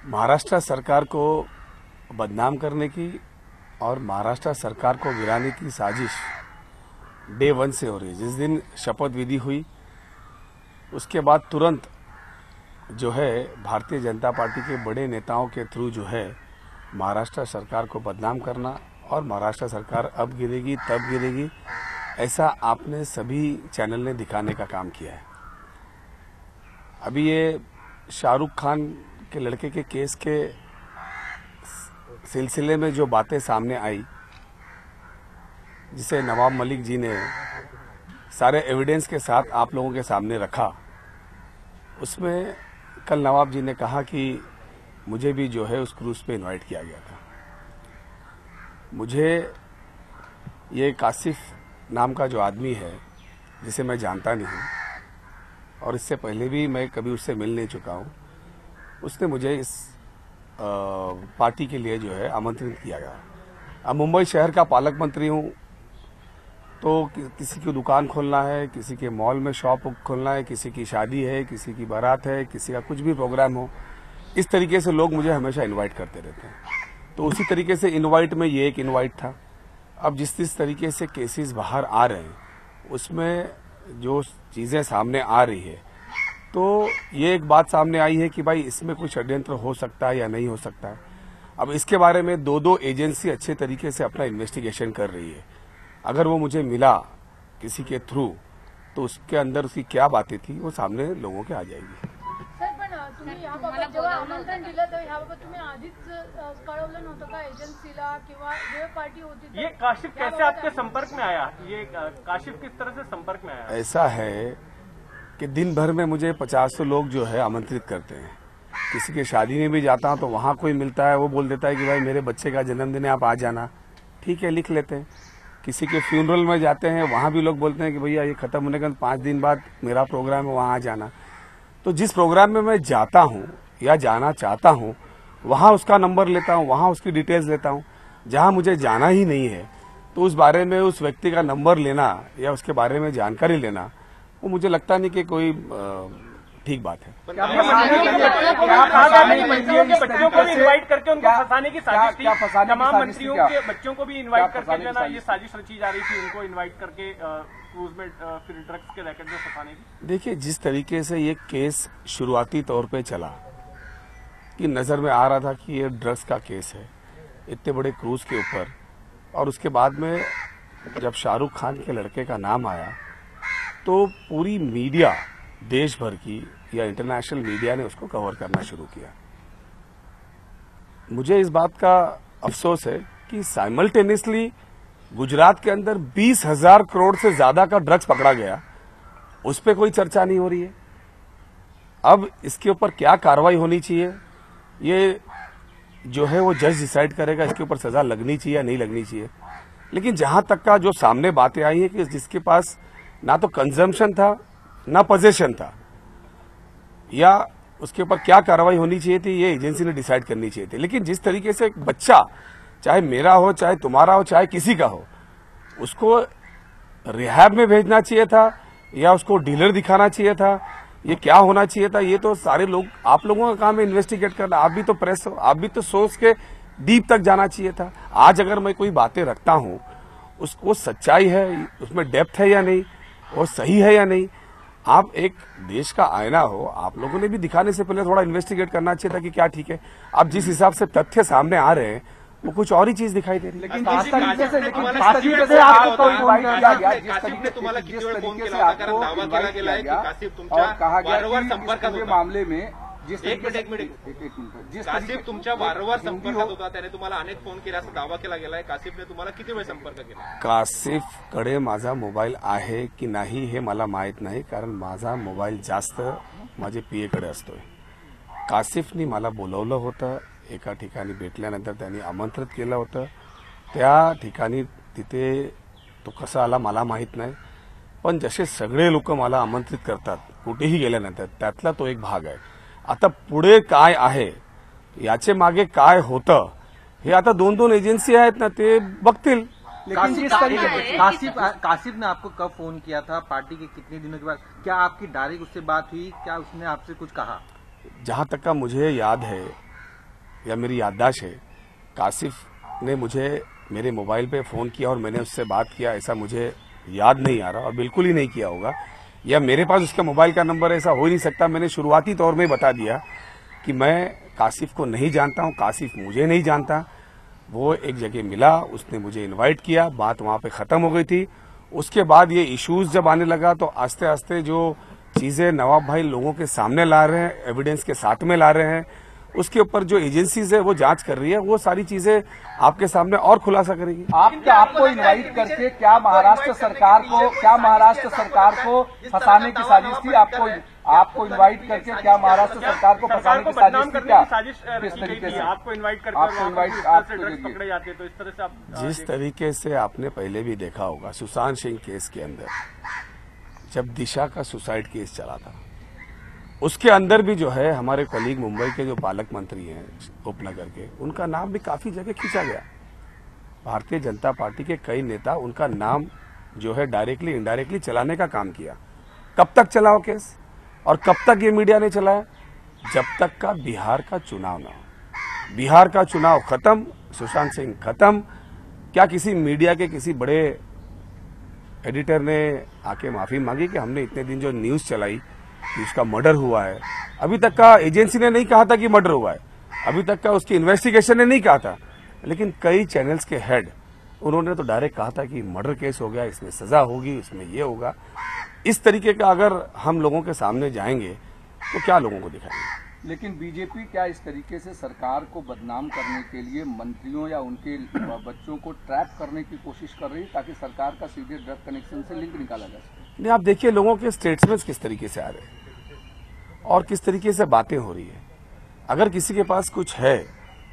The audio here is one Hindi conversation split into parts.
महाराष्ट्र सरकार को बदनाम करने की और महाराष्ट्र सरकार को गिराने की साजिश डे 1 से हो रही है। जिस दिन शपथ विधि हुई उसके बाद तुरंत जो है भारतीय जनता पार्टी के बड़े नेताओं के थ्रू जो है महाराष्ट्र सरकार को बदनाम करना और महाराष्ट्र सरकार अब गिरेगी तब गिरेगी, ऐसा आपने सभी चैनल ने दिखाने का काम किया है। अभी ये शाहरुख खान के लड़के के केस के सिलसिले में जो बातें सामने आई, जिसे नवाब मलिक जी ने सारे एविडेंस के साथ आप लोगों के सामने रखा, उसमें कल नवाब जी ने कहा कि मुझे भी जो है उस क्रूज पे इनवाइट किया गया था। मुझे ये कासिफ नाम का जो आदमी है, जिसे मैं जानता नहीं हूँ और इससे पहले भी मैं कभी उससे मिल नहीं चुका हूँ, उसने मुझे इस पार्टी के लिए जो है आमंत्रित किया गया। अब मुंबई शहर का पालक मंत्री हूँ, तो किसी की दुकान खोलना है, किसी के मॉल में शॉप खोलना है, किसी की शादी है, किसी की बारात है, किसी का कुछ भी प्रोग्राम हो, इस तरीके से लोग मुझे हमेशा इनवाइट करते रहते हैं। तो उसी तरीके से इनवाइट में ये एक इनवाइट था। अब जिस तरीके से केसेस बाहर आ रहे हैं, उसमें जो चीज़ें सामने आ रही है, तो ये एक बात सामने आई है कि भाई इसमें कुछ षड्यंत्र हो सकता है या नहीं हो सकता है। अब इसके बारे में दो एजेंसी अच्छे तरीके से अपना इन्वेस्टिगेशन कर रही है। अगर वो मुझे मिला किसी के थ्रू, तो उसके अंदर उसकी क्या बातें थी वो सामने लोगों के आ जाएगी। सर, पण तुम्ही याबाबत जेव्हा आमंत्रण दिलं तर याबाबत तुम्ही आधीच कळवलं नव्हतं का एजन्सीला किंवा जे पार्टी होती? ये काशिफ कैसे आपके संपर्क में आया? ये काशिफ किस तरह से संपर्क में आया? ऐसा है कि दिन भर में मुझे 50 लोग जो है आमंत्रित करते हैं। किसी के शादी में भी जाता हूं तो वहां कोई मिलता है, वो बोल देता है कि भाई मेरे बच्चे का जन्मदिन है, आप आ जाना। ठीक है, लिख लेते हैं। किसी के फ्यूनरल में जाते हैं, वहां भी लोग बोलते हैं कि भैया ये खत्म होने के 5 दिन बाद मेरा प्रोग्राम है, वहां आ जाना। तो जिस प्रोग्राम में मैं जाता हूं या जाना चाहता हूं, वहां उसका नंबर लेता हूं, वहां उसकी डिटेल्स लेता हूं। जहां मुझे जाना ही नहीं है, तो उस बारे में उस व्यक्ति का नंबर लेना या उसके बारे में जानकारी लेना, वो मुझे लगता नहीं कि कोई ठीक बात है। बच्चों को भी इनवाइट करके उनको फंसाने की साजिश थी। तमाम मंत्रियों के बच्चों को भी इनवाइट करके जो है ये साजिश रची जा रही थी, उनको इनवाइट करके क्रूज में फिर ड्रग्स के रैकेट में फंसाने की। देखिए, जिस तरीके से ये केस शुरुआती तौर पे चला कि नजर में आ रहा था कि ये ड्रग्स का केस है इतने बड़े क्रूज के ऊपर, और उसके बाद में जब शाहरुख खान के लड़के का नाम आया तो पूरी मीडिया, देश भर की या इंटरनेशनल मीडिया ने उसको कवर करना शुरू किया। मुझे इस बात का अफसोस है कि साइमल्टेनियसली गुजरात के अंदर 20,000 करोड़ से ज्यादा का ड्रग्स पकड़ा गया, उस पर कोई चर्चा नहीं हो रही है। अब इसके ऊपर क्या कार्रवाई होनी चाहिए, ये जो है वो जज डिसाइड करेगा, इसके ऊपर सजा लगनी चाहिए या नहीं लगनी चाहिए। लेकिन जहां तक का जो सामने बातें आई है कि जिसके पास ना तो कंजम्पशन था ना पोजेशन था, या उसके ऊपर क्या कार्रवाई होनी चाहिए थी, ये एजेंसी ने डिसाइड करनी चाहिए थी। लेकिन जिस तरीके से एक बच्चा, चाहे मेरा हो, चाहे तुम्हारा हो, चाहे किसी का हो, उसको रिहैब में भेजना चाहिए था या उसको डीलर दिखाना चाहिए था, ये क्या होना चाहिए था, ये तो सारे लोग, आप लोगों का काम है इन्वेस्टिगेट करना। आप भी तो प्रेस हो, आप भी तो सोच के डीप तक जाना चाहिए था। आज अगर मैं कोई बातें रखता हूं, उसको सच्चाई है, उसमें डेप्थ है या नहीं, वो सही है या नहीं, आप एक देश का आईना हो, आप लोगों ने भी दिखाने से पहले थोड़ा इन्वेस्टिगेट करना चाहिए था कि क्या ठीक है। अब जिस हिसाब से तथ्य सामने आ रहे हैं, वो कुछ और ही चीज दिखाई दे रही है। लेकिन जिस तरीके से आपको इनवाइट किया गया, जिस तरीके से आपको इनवाइट किया गया और कहा गया कि मामले में जिस कासिफ तुमच्या वारंवार संपर्कात होता, त्याने तुम्हाला अनेक फोन केला असा दावा केला गेलाय। कासिफने तुम्हाला किती वेळ संपर्क केला? कासिफकडे माझा मोबाईल आहे की नाही हे मला माहित नाही, कारण माझा मोबाईल जास्त माझे पीएकडे असतोय। कासिफनी मला बोलवलं होतं, एका ठिकाणी भेटल्यानंतर त्यांनी आमंत्रित केलं होतं। त्या ठिकाणी तिथे तो कसा आला मला माहित नाही, पण जसे सगळे लोक मला आमंत्रित करतात कुठेही गेल्यानंतर, त्यातला तो एक भाग आहे। आता पुढे काय आहे, याचे मागे काय होतं, हे आता दोन एजन्सी आहेत ना, ते बघतील। लेकिन जिस तरीके कासिफ ने आपको कब फोन किया था, पार्टी के कितने दिनों के बाद, क्या आपकी डायरेक्ट उससे बात हुई, क्या उसने आपसे कुछ कहा? जहां तक का मुझे याद है या मेरी याददाश्त है, कासिफ ने मुझे मेरे मोबाइल पे फ़ोन किया और मैंने उससे बात किया, ऐसा मुझे याद नहीं आ रहा और बिल्कुल ही नहीं किया होगा, या मेरे पास उसका मोबाइल का नंबर ऐसा हो ही नहीं सकता। मैंने शुरुआती तौर में बता दिया कि मैं कासिफ को नहीं जानता हूं, कासिफ मुझे नहीं जानता। वो एक जगह मिला, उसने मुझे इनवाइट किया, बात वहां पे खत्म हो गई थी। उसके बाद ये इश्यूज जब आने लगा तो आस्ते आस्ते जो चीजें नवाब भाई लोगों के सामने ला रहे हैं, एविडेंस के साथ में ला रहे हैं, उसके ऊपर जो एजेंसीज है वो जांच कर रही है, वो सारी चीजें आपके सामने और खुलासा करेगी। आपको इनवाइट करके क्या महाराष्ट्र सरकार को फंसाने की साजिश थी? आपको इनवाइट करके क्या महाराष्ट्र सरकार को फंसाने की साजिश थी? क्या किस तरीके से आपको इनवाइट पकड़े जाते, तो इस तरह से आप जिस तरीके से आपने पहले भी देखा होगा सुशांत सिंह केस के अंदर, जब दिशा का सुसाइड केस चला था, उसके अंदर भी जो है हमारे कलीग मुंबई के जो पालक मंत्री हैं उपनगर के, उनका नाम भी काफी जगह खींचा गया। भारतीय जनता पार्टी के कई नेता उनका नाम जो है डायरेक्टली इनडायरेक्टली चलाने का काम किया। कब तक चला वो केस और कब तक ये मीडिया ने चलाया? जब तक का बिहार का चुनाव ना हो। बिहार का चुनाव खत्म, सुशांत सिंह खत्म, क्या किसी मीडिया के किसी बड़े एडिटर ने आके माफी मांगी कि हमने इतने दिन जो न्यूज चलाई कि उसका मर्डर हुआ है? अभी तक का एजेंसी ने नहीं कहा था कि मर्डर हुआ है, अभी तक का उसकी इन्वेस्टिगेशन ने नहीं कहा था, लेकिन कई चैनल्स के हेड उन्होंने तो डायरेक्ट कहा था कि मर्डर केस हो गया, इसमें सजा होगी, इसमें ये होगा। इस तरीके का अगर हम लोगों के सामने जाएंगे तो क्या लोगों को दिखाएंगे? लेकिन बीजेपी क्या इस तरीके से सरकार को बदनाम करने के लिए मंत्रियों या उनके बच्चों को ट्रैप करने की कोशिश कर रही है ताकि सरकार का सीधे ड्रग कनेक्शन से लिंक निकाला जा सके? नहीं, आप देखिए लोगों के स्टेटमेंट्स किस तरीके से आ रहे हैं और किस तरीके से बातें हो रही है। अगर किसी के पास कुछ है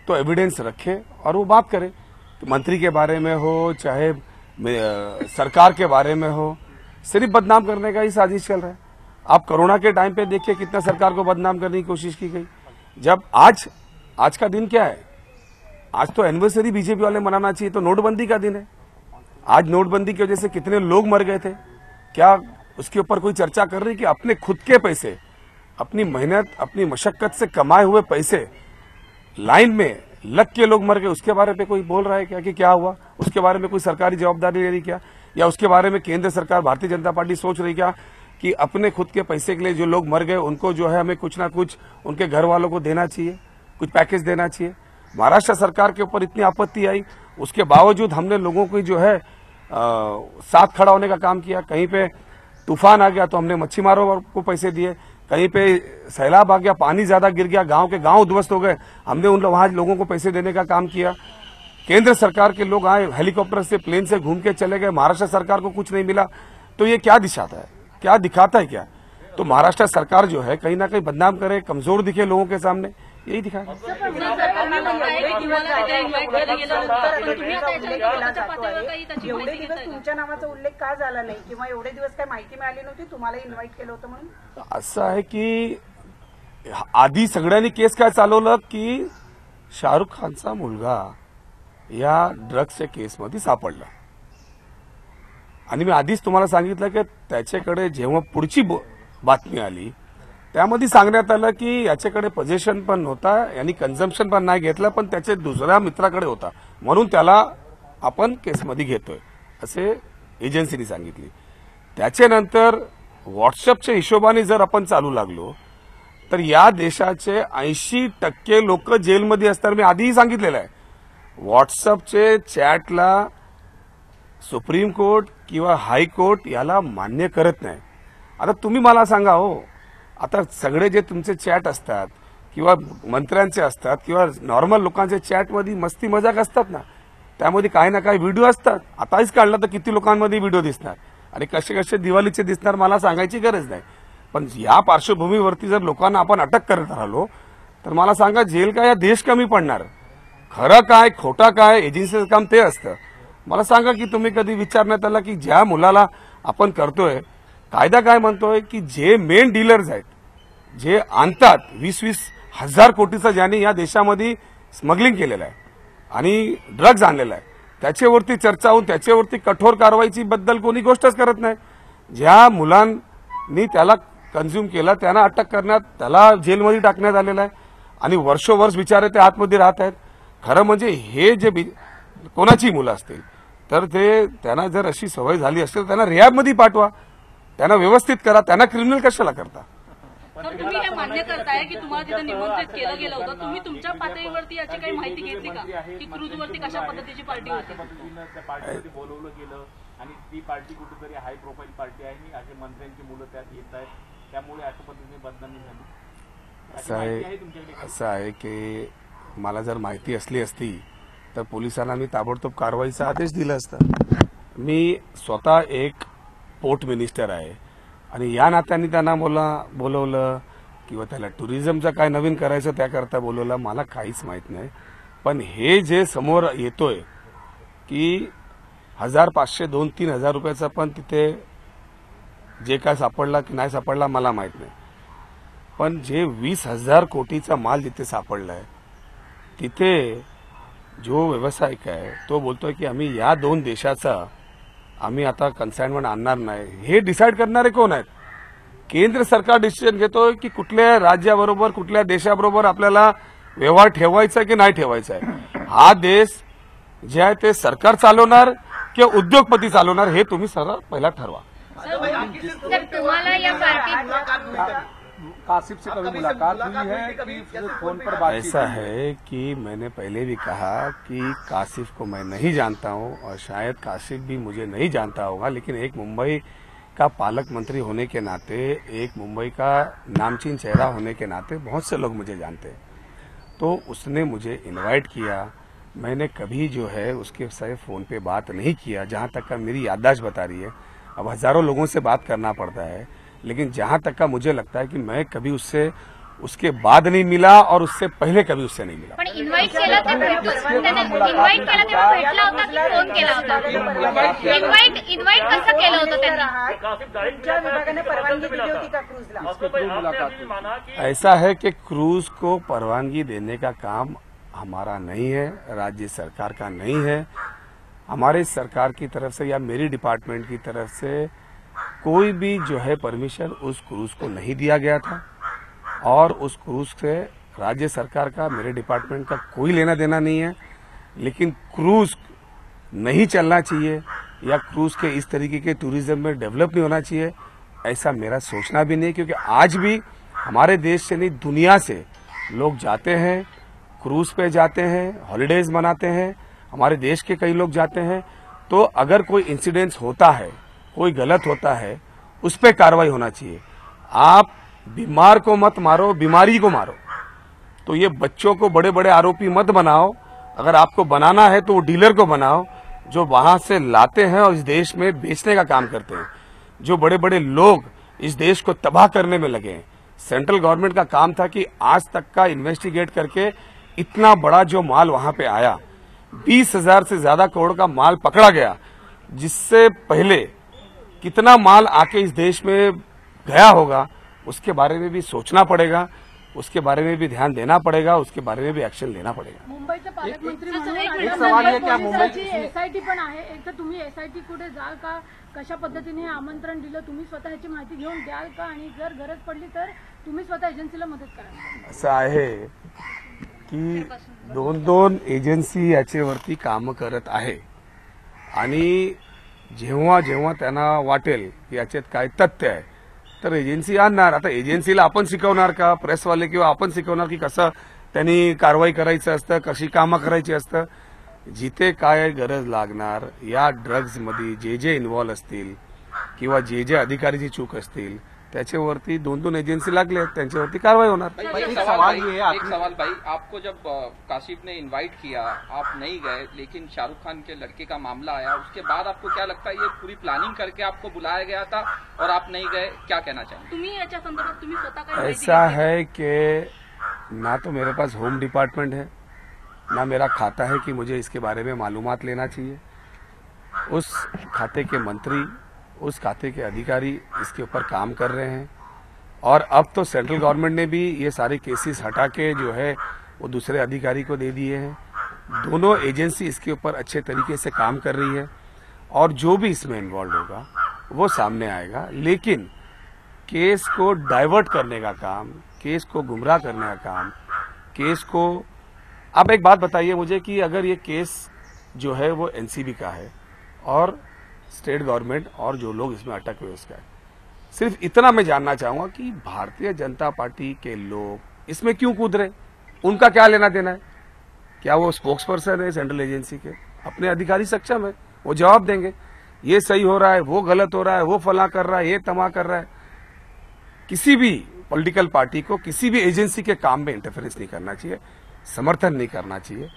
तो एविडेंस रखे और वो बात करे, तो मंत्री के बारे में हो चाहे सरकार के बारे में हो, सिर्फ बदनाम करने का ही साजिश चल रहा है। आप कोरोना के टाइम पे देखिए कितना सरकार को बदनाम करने की कोशिश की गई। जब आज का दिन क्या है? आज तो एनिवर्सरी बीजेपी वाले मनाना चाहिए, तो नोटबंदी का दिन है। आज नोटबंदी की वजह से कितने लोग मर गए थे, क्या उसके ऊपर कोई चर्चा कर रही कि अपने खुद के पैसे, अपनी मेहनत, अपनी मशक्कत से कमाए हुए पैसे लाइन में लग के लोग मर गए, उसके बारे में कोई बोल रहा है क्या कि क्या हुआ? उसके बारे में कोई सरकारी जवाबदारी ले रही क्या? या उसके बारे में केंद्र सरकार भारतीय जनता पार्टी सोच रही क्या कि अपने खुद के पैसे के लिए जो लोग मर गए उनको जो है हमें कुछ ना कुछ उनके घर वालों को देना चाहिए, कुछ पैकेज देना चाहिए? महाराष्ट्र सरकार के ऊपर इतनी आपत्ति आई, उसके बावजूद हमने लोगों को जो है साथ खड़ा होने का काम किया। कहीं पे तूफान आ गया तो हमने मच्छीमारों को पैसे दिए, कहीं पे सैलाब आ गया, पानी ज्यादा गिर गया, गांव के गांव उद्ध्वस्त हो गए, हमने वहां लोगों को पैसे देने का काम किया। केंद्र सरकार के लोग आए, हेलीकॉप्टर से, प्लेन से घूम के चले गए, महाराष्ट्र सरकार को कुछ नहीं मिला। तो ये क्या दिखाता है, क्या दिखाता है क्या? तो महाराष्ट्र सरकार जो है कहीं ना कहीं बदनाम करे, कमजोर दिखे लोगों के सामने, यही दिखा। एवढे दिवस तुमच्या नावाचा उल्लेख का झाला नाही किंवा एवढे दिवस काय माहिती मिळाली नव्हती तुम्हाला इन्व्हाइट केलं होतं म्हणून? असं आहे की आधी सगळ्यांनी केस काय चालवलं की शाहरुख खानचा मुलगा या ड्रग्सच्या केसमध्ये सापडला आणि मी आधीच तुम्हाला सांगितलं की त्याच्याकडे जेव्हा पुढची बातमी आली त्यामध्ये सांगण्यात आलं की याच्याकडे पोझेशन पण नव्हता, यांनी कन्झम्पशन पण नाही घेतलं, पण त्याच्या दुसऱ्या मित्राकडे होता म्हणून त्याला आपण केसमध्ये घेतोय असे एजन्सीने सांगितली। त्याच्यानंतर व्हॉट्सअपच्या हिशोबाने जर आपण चालू लागलो तर या देशाचे 80% लोक जेलमध्ये असतात। मी आधीही सांगितलेलं आहे, व्हॉट्सअपचे चॅटला सुप्रीम कोर्ट किंवा हायकोर्ट याला मान्य करत नाही। आता तुम्ही मला सांगा हो, आता सगळे जे तुमचे चॅट असतात किंवा मंत्र्यांचे असतात किंवा नॉर्मल लोकांचे चॅटमध्ये मस्ती मजाक असतात ना, त्यामध्ये काही ना काही व्हिडिओ असतात। आताच काढला तर किती लोकांमध्ये व्हिडिओ दिसणार आणि कसे कसे दिवाळीचे दिसणार मला सांगायची गरज नाही। पण या पार्श्वभूमीवरती जर लोकांना आपण अटक करत राहिलो तर मला सांगा जेल का या देश कमी पडणार? खरं काय खोटा काय एजन्सीचं काम ते असतं। मला सांगा की तुम्ही कधी विचारण्यात आला की ज्या मुलाला आपण करतोय, कायदा काय म्हणतोय की जे मेन डीलर्स आहेत, जे आणतात 20-20 हजार कोटीचा ज्यांनी या देशामध्ये स्मगलिंग केलेलं आहे आणि ड्रग्ज आणलेला आहे, त्याच्यावरती चर्चा होऊन त्याच्यावरती कठोर कारवाईची बद्दल कोणी गोष्टच करत नाही। ज्या मुलांनी त्याला कन्झ्युम केला त्यांना अटक करण्यात, त्याला जेलमध्ये टाकण्यात आलेला आहे। आणि वर्षोवर्ष बिचारे ते आतमध्ये राहत आहेत. खरं म्हणजे हे जे कोणाची मुलं असतील तर ते त्यांना जर अशी सवय झाली असेल त्यांना रिहॅबमध्ये पाठवा, त्यांना व्यवस्थित करा, त्यांना क्रिमिनल कशाला करता. तर तुम्ही हे मान्य करताय की तुम्हाला तिथे निमंत्रित केलं गेलं होतं, तुम्ही तुमच्या पातळीवरती याची काही माहिती घेतली का की क्रूजवरती कशा पद्धतीची पार्टी होती. त्या पार्टीवरती बोलवलं गेलं आणि ती पार्टी कुठेतरी हाय प्रोफाईल पार्टी आहे आणि असे मंत्र्यांची मुलं त्यात येत आहेत, त्यामुळे अशा पद्धतीने बदनामी झाली. असं आहे की मला जर माहिती असली असती तर पोलिसांना मी ताबडतोब कारवाईचा आदेश दिला असता. मी स्वतः एक पोर्ट मिनिस्टर आहे आणि या नात्याने त्यांना बोलवलं किंवा त्याला टुरिझमचं काय नवीन करायचं त्याकरता बोलवलं मला काहीच माहित नाही. पण हे जे समोर येतोय की 1,500, 2-3 रुपयाचा पण तिथे जे काय सापडला की नाही सापडला मला माहित नाही. पण जे 20,000 कोटीचा माल जिथे सापडलाय तिथे जो व्यावसायिक आहे तो बोलतोय की आम्ही या 2 देशाचा आम्ही आता कन्साइनमेंट आणणार नाही. हे डिसाईड करणारे कोण आहेत? केंद्र सरकार डिसिजन घेतोय की कुठल्या राज्याबरोबर कुठल्या देशाबरोबर आपल्याला व्यवहार ठेवायचा की नाही ठेवायचा आहे. हा देश जे आहे ते सरकार चालवणार किंवा उद्योगपती चालवणार हे तुम्ही सरळ पहिला ठरवा. तुम्हाला या पार्टी कासिफ से कभी मुलाकात हुई है कि फोन पर बातचीत? ऐसा है कि मैंने पहले भी कहा कि कासिफ को मैं नहीं जानता हूं और शायद कासिफ भी मुझे नहीं जानता होगा, लेकिन एक मुंबई का पालक मंत्री होने के नाते, एक मुंबई का नामचीन चेहरा होने के नाते बहुत से लोग मुझे जानते हैं. तो उसने मुझे इनवाइट किया. मैंने कभी जो है उसके साथ फोन पे बात नहीं किया. जहां तक का मेरी याददाश्त बता रही है, अब हजारों लोगों से बात करना पड़ता है, लेकिन जहां तक का मुझे लगता है कि मैं कभी उससे उसके बाद नहीं मिला और उससे पहिले कभी उससे नाही मिला. पण इन्व्हाइट केलं ते इन्व्हाइट केलं तेव्हा भेटला होता की फोन केला होता? इन्व्हाइट कसं केलं होतं त्यांनी? तुमच्या विभागाने परवानगी दिली होती का क्रूजला? ऐसा है कि क्रूज को परवानगी देने का काम हमारा नहीं है, राज्य सरकार का नहीं है. हमारे सरकार की तरफ से या मेरी डिपार्टमेंट की तरफ से कोई भी जो है परमिशन उस क्रूज को नहीं दिया गया था और उस क्रूज से राज्य सरकार का मेरे डिपार्टमेंट का कोई लेना देना नहीं है. लेकिन क्रूज नहीं चलना चाहिए या क्रूज के इस तरीके के टूरिज्म में डेवलप नहीं होना चाहिए ऐसा मेरा सोचना भी नहीं, क्योंकि आज भी हमारे देश से नहीं दुनिया से लोग जाते हैं, क्रूज पे जाते हैं, हॉलीडेज मनाते हैं. हमारे देश के कई लोग जाते हैं. तो अगर कोई इंसिडेंस होता है, कोई गलत होता है, उस पर कार्रवाई होना चाहिए. आप बीमार को मत मारो, बीमारी को मारो. तो ये बच्चों को बड़े बड़े आरोपी मत बनाओ. अगर आपको बनाना है तो वो डीलर को बनाओ जो वहां से लाते हैं और इस देश में बेचने का काम करते हैं. जो बड़े बड़े लोग इस देश को तबाह करने में लगे हैं. सेंट्रल गवर्नमेंट का काम था कि आज तक का इन्वेस्टिगेट करके इतना बड़ा जो माल वहां पे आया, 20,000 से ज्यादा करोड़ का माल पकड़ा गया, जिससे पहले कितना माल आके इस देश में गया होगा उसके बारे में भी सोचना पड़ेगा, उसके बारे में भी ध्यान देना पड़ेगा, उसके बारे में भी एक्शन लेना पड़ेगा. मुंबईचे पालकमंत्री म्हणून एक सवाल आहे की मुंबईची एसआयटी पण आहे. एक तर तुम्ही एसआयटी कुठे जाल का, कशा पद्धतीने आमंत्रण दिलं, तुम्ही स्वतः ह्याची माहिती घेऊन द्याल का, आणि जर गरज पडली तर तुम्ही स्वतः एजन्सीला मदत कराल? असं आहे की 2 एजन्सी याच्यावरती काम करत आहे आणि जेव्हा जेव्हा त्यांना वाटेल की याच्यात काय तथ्य आहे तर एजन्सी आणणार. आता एजन्सीला आपण शिकवणार का, प्रेसवाले किंवा आपण शिकवणार की कसं त्यांनी कारवाई करायचं असतं, कशी कामं करायची असतं. जिथे काय गरज लागणार या ड्रग्जमध्ये जे इन्व्हॉल्व असतील किंवा जे अधिकारीची चूक असतील त्याच्यावरती 2 एजन्सी लागले, त्यांच्यावरती कारवाई होणार. एक सवाल भाई, आपको जब कासिफ ने इनवाइट किया आप नहीं गए, लेकिन शाहरुख खान के लड़के का मामला आया, उसके बाद आपको क्या लगता है ये पूरी प्लानिंग करके आपको बुलाया गया था और आप नहीं गए, क्या कहना चाहेंगे? तुम्ही याच्या संदर्भात तुम्ही स्वतः काय माहिती ऐसा है कि ना तो मेरे पास होम डिपार्टमेंट है, ना मेरा खाता है कि मुझे इसके बारे में मालूमात लेना चाहिए. उस खाते के मंत्री, उस खाते के अधिकारी इसके ऊपर काम कर रहे हैं और अब तो सेंट्रल गवर्नमेंट ने भी ये सारे केसेस हटा के जो है वो दूसरे अधिकारी को दे दिए हैं. दोनों एजेंसी इसके ऊपर अच्छे तरीके से काम कर रही है और जो भी इसमें इन्वॉल्व होगा वो सामने आएगा. लेकिन केस को डाइवर्ट करने का काम, केस को गुमराह करने का काम केस को, आप एक बात बताइए मुझे कि अगर ये केस जो है वो एनसीबी का है और स्टेट गवर्नमेंट और जो लोग इसमें अटक हुए उसका है, सिर्फ इतना मैं जानना चाहूंगा कि भारतीय जनता पार्टी के लोग इसमें क्यों कूद रहे, उनका क्या लेना देना है? क्या वो स्पोक्स पर्सन है सेंट्रल एजेंसी के? अपने अधिकारी सक्षम है, वो जवाब देंगे ये सही हो रहा है, वो गलत हो रहा है, वो फला कर रहा है, ये तमा कर रहा है। किसी भी पॉलिटिकल पार्टी को किसी भी एजेंसी के काम में इंटरफेरेंस नहीं करना चाहिए, समर्थन नहीं करना चाहिए।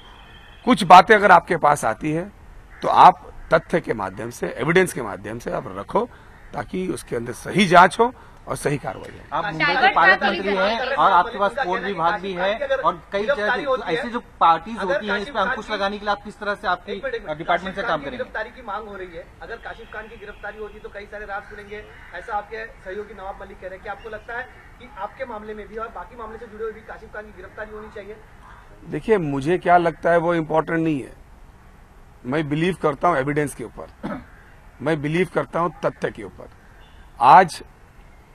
कुछ बातें अगर आपके पास आती है तो आप तथ्य के माध्यम से, एविडेंस के माध्यम से आप रखो, ताकि उसके अंदर सही जांच हो और सही कार्रवाई हो। आप मुंबई के पालक मंत्री हैं और आपके पास कोर्ट विभाग भी है और कई ऐसी जो पार्टीज होती हैं, इस पर अंकुश लगाने के लिए आप किस तरह से आपकी डिपार्टमेंट से काम करेंगे? गिरफ्तारी की मांग हो रही है, अगर काशिफ खान की गिरफ्तारी होती तो कई सारे राज खुलेंगे, ऐसा आपके सहयोगी नवाब मलिक कह रहे हैं। क्या आपको लगता है कि आपके मामले में भी और बाकी मामले से जुड़े हुए भी काशिफ खान की गिरफ्तारी होनी चाहिए? देखिए, मुझे क्या लगता है वो इम्पोर्टेंट नहीं है। मैं बिलीव करता हूं एविडेंस के ऊपर, मैं बिलीव करता हूं तथ्य के ऊपर। आज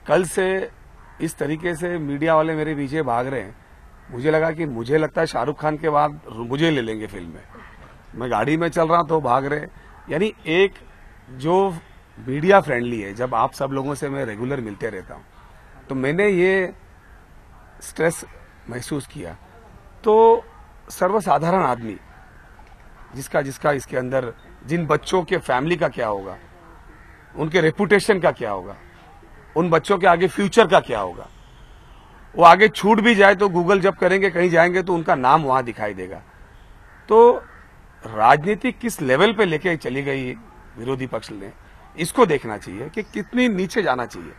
कल से इस तरीके से मीडिया वाले मेरे पीछे भाग रहे हैं, मुझे लगता है शाहरुख खान के बाद मुझे ले लेंगे फिल्म में। मैं गाड़ी में चल रहा हूं तो भाग रहे हैं। यानी एक जो मीडिया फ्रेंडली है, जब आप सब लोगों से मैं रेगुलर मिलते रहता हूं तो मैंने ये स्ट्रेस महसूस किया। तो सर्वसाधारण आदमी जिसका इसके अंदर, जिन बच्चों के फैमिली का क्या होगा, उनके रेपुटेशन का क्या होगा, उन बच्चों के आगे फ्यूचर का क्या होगा, वो आगे छूट भी जाए तो गूगल जब करेंगे कहीं जाएंगे तो उनका नाम वहां दिखाई देगा। तो राजनीति किस लेवल पे लेके चली गई विरोधी पक्ष ने, इसको देखना चाहिए कि कितनी नीचे जाना चाहिए,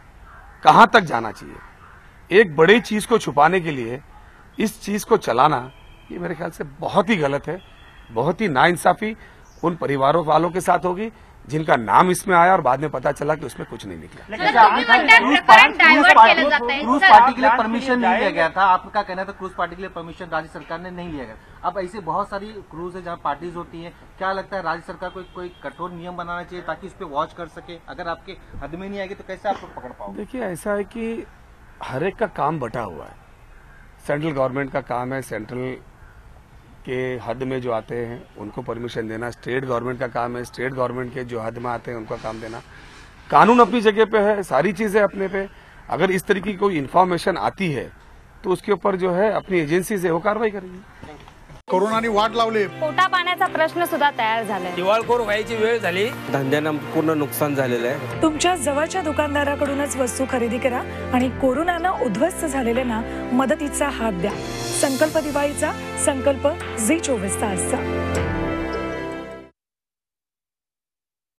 कहां तक जाना चाहिए। एक बड़ी चीज को छुपाने के लिए इस चीज को चलाना, ये मेरे ख्याल से बहुत ही गलत है, बहुत ही नाइंसाफी उन परिवारों वालों के साथ होगी जिनका नाम इसमें आया और बाद में पता चला कि उसमें कुछ नहीं निकला। क्रूज पार्टी के लिए परमिशन नहीं लिया गया था, आपका कहना था क्रूज पार्टी के लिए परमिशन राज्य सरकार ने नहीं लिया गया। अब ऐसे बहुत सारी क्रूज है जहाँ पार्टीज होती है, क्या लगता है राज्य सरकार को कोई कठोर नियम बनाना चाहिए ताकि इस पे वॉच कर सके? अगर आपके हद में नहीं आएगी तो कैसे आप पकड़ पाओगे? देखिए, ऐसा है कि हर एक का काम बटा हुआ है। सेंट्रल गवर्नमेंट का काम है सेंट्रल के हद में जो आते हैं उनको परमिशन देना, स्टेट गवर्नमेंट का काम है स्टेट गवर्नमेंट के जो हद में आते हैं उनको काम देना। कानून अपनी जगह पे है, सारी चीजें अपने पे। अगर इस तरीके की कोई इन्फॉर्मेशन आती है तो उसके ऊपर जो है अपनी एजेंसी से वो कार्रवाई करेगी। कोरोनाने वाट लावली, पोटा पाण्याचा प्रश्न सुद्धा तयार झालाय, दिवाळखोर व्हायची वेळ झाली, धंद्यानं पूर्ण नुकसान झालेलं आहे। तुमच्या जवळच्या दुकानदाराकडूनच वस्तू खरेदी करा आणि कोरोनानं उद्ध्वस्त झालेल्यांना मदतीचा हात द्या। संकल्प दिवाळीचा, संकल्प झी 24 तासचा।